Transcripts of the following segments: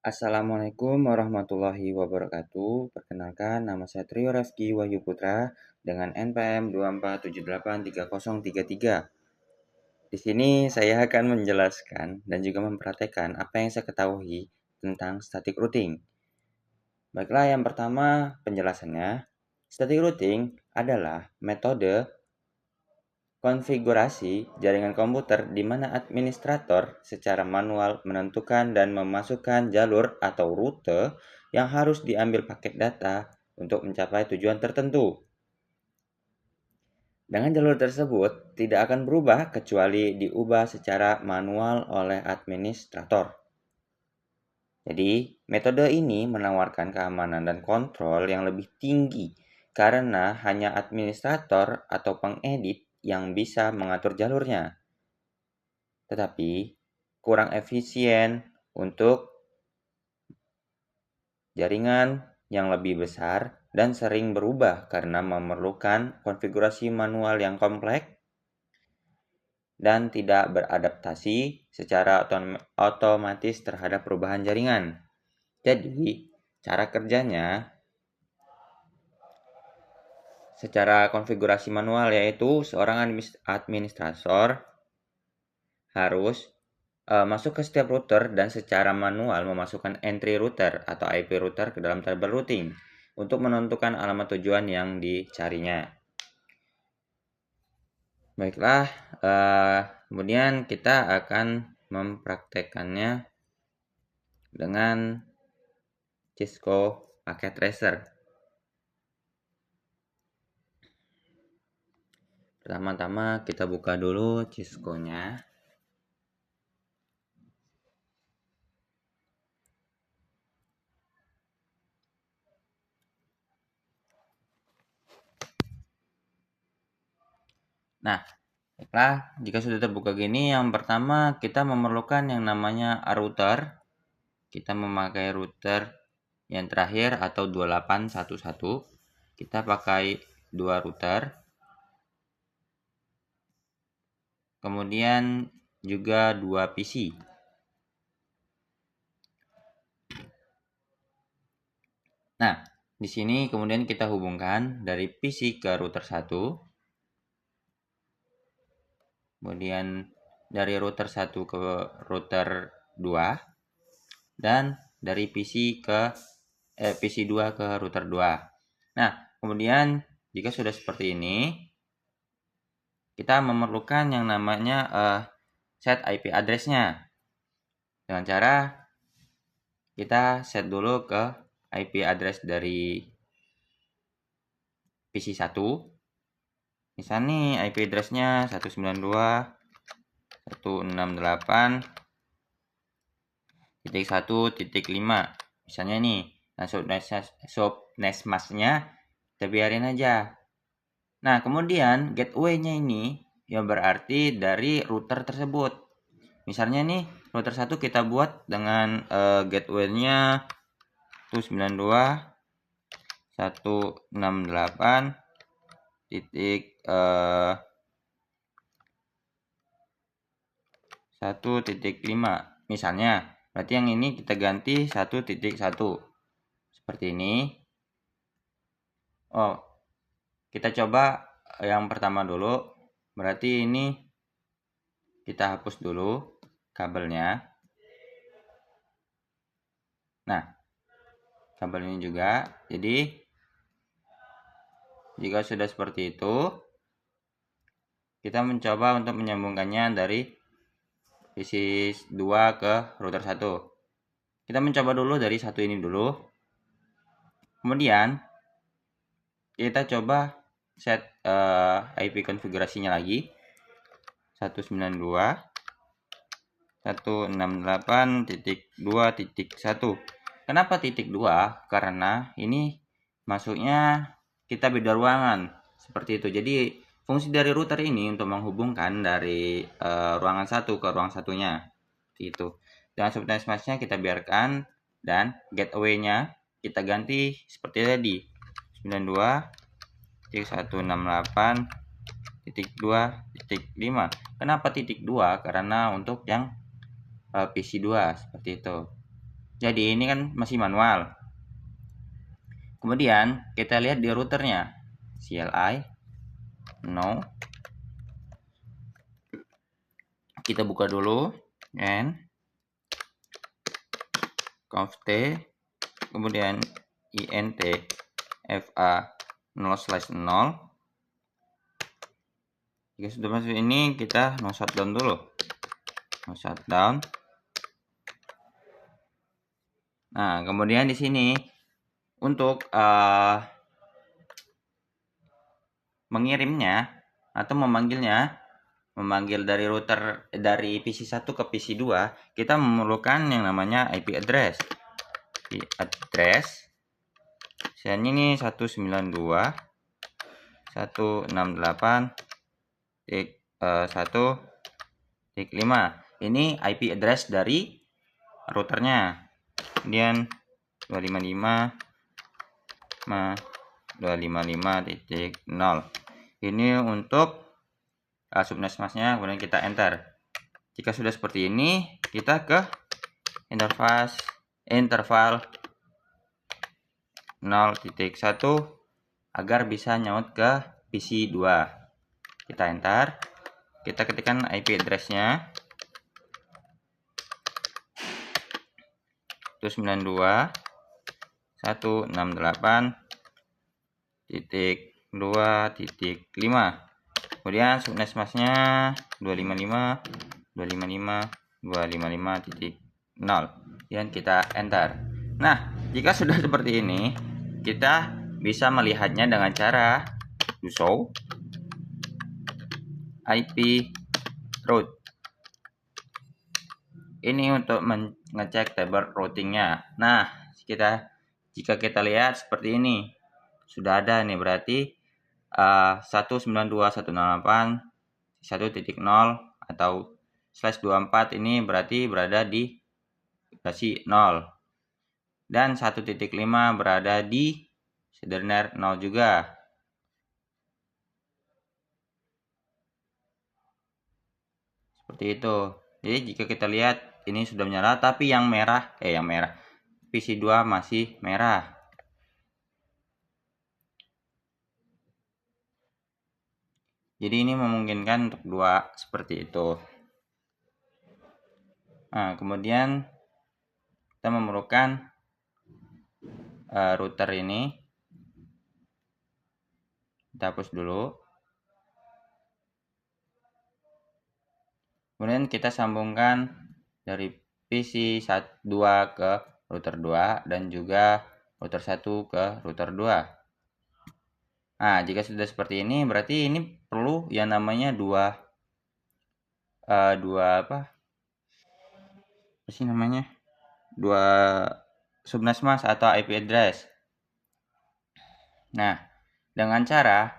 Assalamualaikum warahmatullahi wabarakatuh. Perkenalkan, nama saya Trio Rafki Wahyu Putra dengan NPM 247830333. Di sini saya akan menjelaskan dan juga mempraktekkan apa yang saya ketahui tentang static routing. Baiklah, yang pertama penjelasannya. Static routing adalah metode konfigurasi jaringan komputer di mana administrator secara manual menentukan dan memasukkan jalur atau rute yang harus diambil paket data untuk mencapai tujuan tertentu. Dengan jalur tersebut tidak akan berubah kecuali diubah secara manual oleh administrator. Jadi, metode ini menawarkan keamanan dan kontrol yang lebih tinggi karena hanya administrator atau pengedit yang bisa mengatur jalurnya. Tetapi kurang efisien untuk jaringan yang lebih besar dan sering berubah karena memerlukan konfigurasi manual yang kompleks dan tidak beradaptasi secara otomatis terhadap perubahan jaringan. Jadi, cara kerjanya secara konfigurasi manual yaitu seorang administrator harus masuk ke setiap router dan secara manual memasukkan entry router atau IP router ke dalam tabel routing untuk menentukan alamat tujuan yang dicarinya. Baiklah, kemudian kita akan mempraktekannya dengan Cisco Packet Tracer. Pertama-tama kita buka dulu Cisco-nya. Nah, baiklah, jika sudah terbuka gini, yang pertama kita memerlukan yang namanya router. Kita memakai router yang terakhir atau 2811. Kita pakai dua router. Kemudian juga dua PC. Nah, di sini kemudian kita hubungkan dari PC ke router 1. Kemudian dari router 1 ke router 2 dan dari PC 2 ke router 2. Nah, kemudian jika sudah seperti ini, kita memerlukan yang namanya set IP address-nya. Dengan cara kita set dulu ke IP address dari PC 1. Misal nih IP address-nya 192.168.1.5. Misalnya nih, nah subnetmask-nya kita biarin aja. Nah, kemudian gateway-nya ini ya berarti dari router tersebut. Misalnya nih, router 1 kita buat dengan gateway-nya 192.1.5 misalnya. Berarti yang ini kita ganti 1.1 seperti ini. Oh, kita coba yang pertama dulu. Berarti ini kita hapus dulu kabelnya. Nah, kabel ini juga. Jadi jika sudah seperti itu, kita mencoba untuk menyambungkannya dari PC 2 ke router 1. Kita mencoba dulu dari satu ini dulu. Kemudian kita coba set IP konfigurasinya lagi. 192.168.2.1. Kenapa titik 2? Karena ini masuknya kita beda ruangan seperti itu. Jadi fungsi dari router ini untuk menghubungkan dari ruangan satu ke ruang satunya itu. Dan subnetmask-nya kita biarkan dan gateway-nya kita ganti seperti tadi 92.168.2.5. Kenapa titik 2? Karena untuk yang PC 2 seperti itu. Jadi ini kan masih manual. Kemudian kita lihat di routernya. CLI no. Kita buka dulu and conft kemudian int fa 0/0. Jika sudah masuk ini, kita no shutdown dulu. No shutdown. Nah, kemudian di sini untuk mengirimnya atau memanggil dari router dari PC1 ke PC2, kita memerlukan yang namanya IP address. IP address misalnya ini 192.168.1.5. Ini IP address dari routernya. Kemudian 255.255.0. Ini untuk subnetmasknya, kemudian kita enter. Jika sudah seperti ini, kita ke interval 0.1 agar bisa nyaut ke PC2. Kita enter. Kita ketikkan IP address-nya 192.168.2.5. Kemudian subnetmasknya 255.255.255.0 dan kita enter. Nah, jika sudah seperti ini, kita bisa melihatnya dengan cara do show IP route. Ini untuk mengecek table routingnya. Nah, jika kita lihat seperti ini, sudah ada nih, berarti 192.168.1.0 atau /24 ini berarti berada di versi 0 dan 1.5 berada di sederner 0 juga. Seperti itu. Jadi jika kita lihat ini sudah menyala, tapi yang merah PC2 masih merah. Jadi ini memungkinkan untuk dua seperti itu. Nah, kemudian kita memerlukan router ini. Kita hapus dulu. Kemudian kita sambungkan dari PC2 ke router 2 dan juga router 1 ke router 2. Nah, jika sudah seperti ini, berarti ini perlu yang namanya dua subnetmask atau IP address. Nah, dengan cara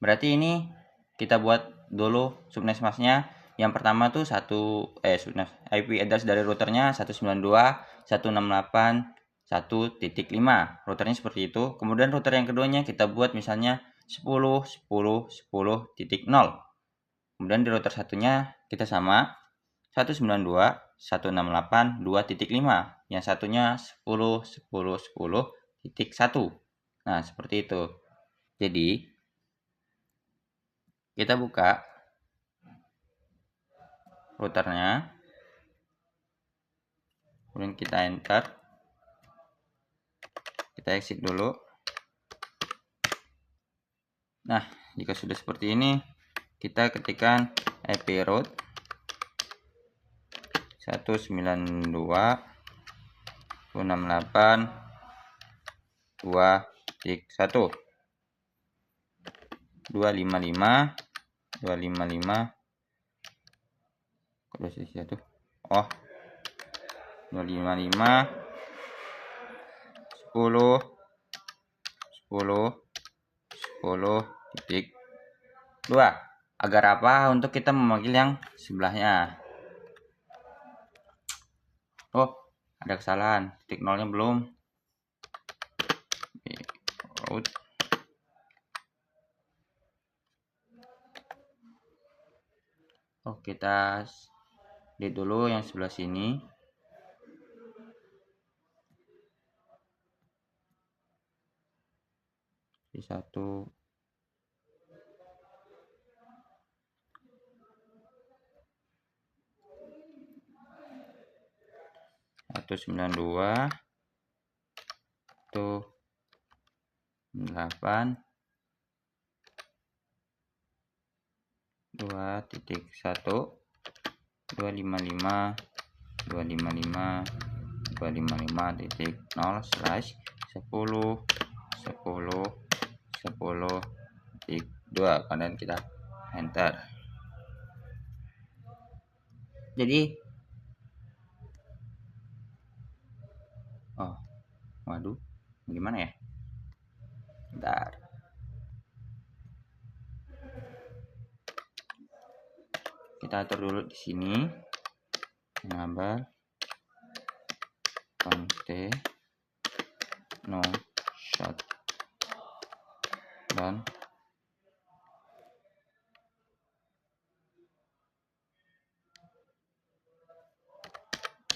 berarti ini kita buat dulu subnetmasknya. Yang pertama tuh IP address dari routernya 192.168.1.5. Routernya seperti itu. Kemudian router yang keduanya kita buat misalnya 10.10.10.0. Kemudian di router satunya kita sama 192.168.2.5. Yang satunya 10.10.10.1. Nah, seperti itu. Jadi kita buka routernya, kemudian kita enter, kita exit dulu. Nah, jika sudah seperti ini, kita ketikkan IP route 192.168.2.1 255 10.10.10.2. Agar apa? Untuk kita memanggil yang sebelahnya. Oh, ada kesalahan. Titik nolnya belum. Oh, kita lihat dulu yang sebelah sini. 1 192 8 2.1 255 255 255.0 slash 10 10 10 titik 2, kemudian kita enter. Jadi waduh, gimana ya? Bentar. Kita atur dulu di sini. Enable conte no shot dan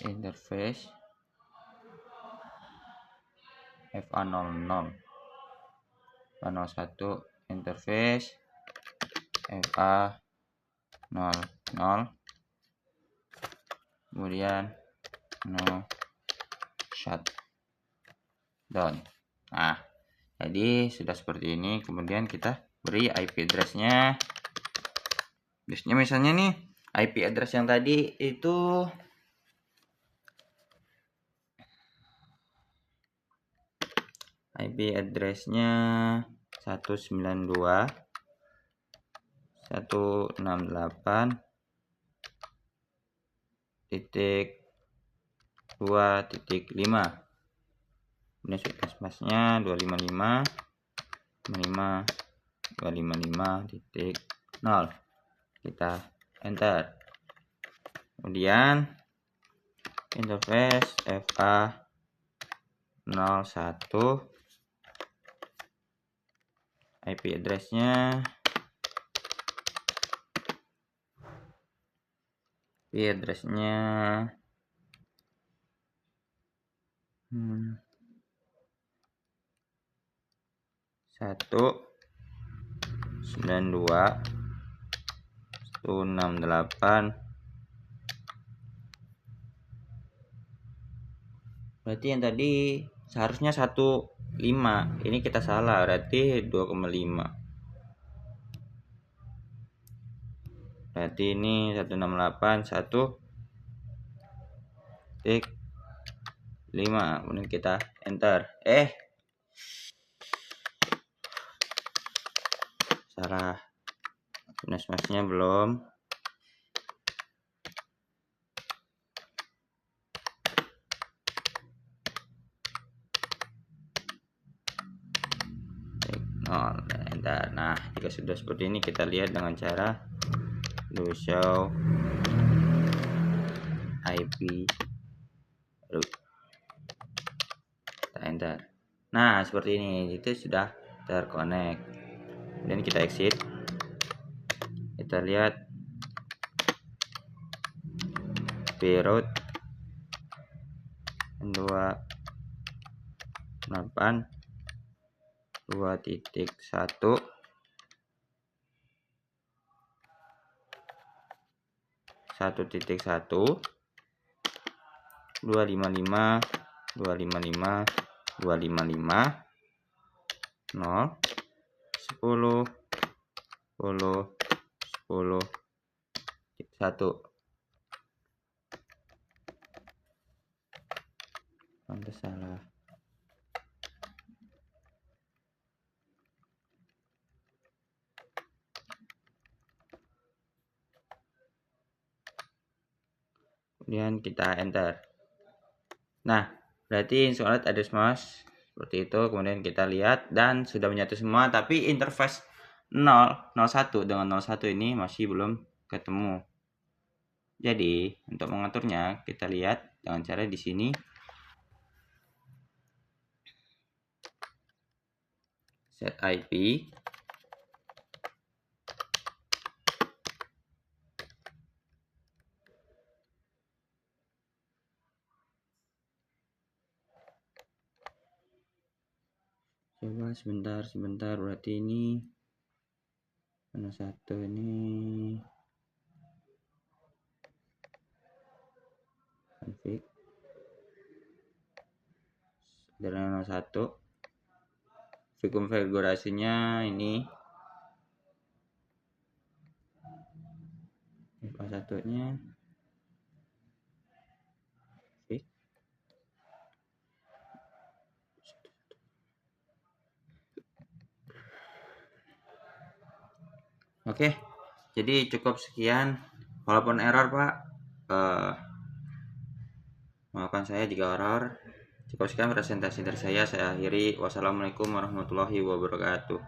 interface FA00 1 interface FA00, kemudian no shutdown. Nah, jadi sudah seperti ini. Kemudian kita beri IP address-nya. Biasanya misalnya nih IP address yang tadi itu IP address-nya 192.168.2.5. Ini sudah spasinya 255 255.0. Kita enter. Kemudian interface FA01 IP address-nya 192.168. Berarti yang tadi seharusnya 15, ini kita salah, berarti 2,5. Berarti ini 168.1.5. Kemudian kita enter. Salah. Spasinya belum. Enter. Nah, jika sudah seperti ini, kita lihat dengan cara do show IP root. Kita enter. Nah, seperti ini, itu sudah terkonek. Kemudian kita exit. Kita lihat root 28 2.1 1.1 255 255 255 0 10 10 10 1. Pantas salah. Kemudian kita enter. Nah, berarti instrument address mas seperti itu. Kemudian kita lihat dan sudah menyatu semua, tapi interface 001 dengan 01 ini masih belum ketemu. Jadi, untuk mengaturnya kita lihat dengan cara di sini set IP Coba sebentar, berarti ini mana satu ini config sederhana satu, konfigurasinya ini satunya Oke, jadi cukup sekian. Walaupun error Pak, maafkan saya jika error. Cukup sekian presentasi dari saya akhiri. Wassalamualaikum warahmatullahi wabarakatuh.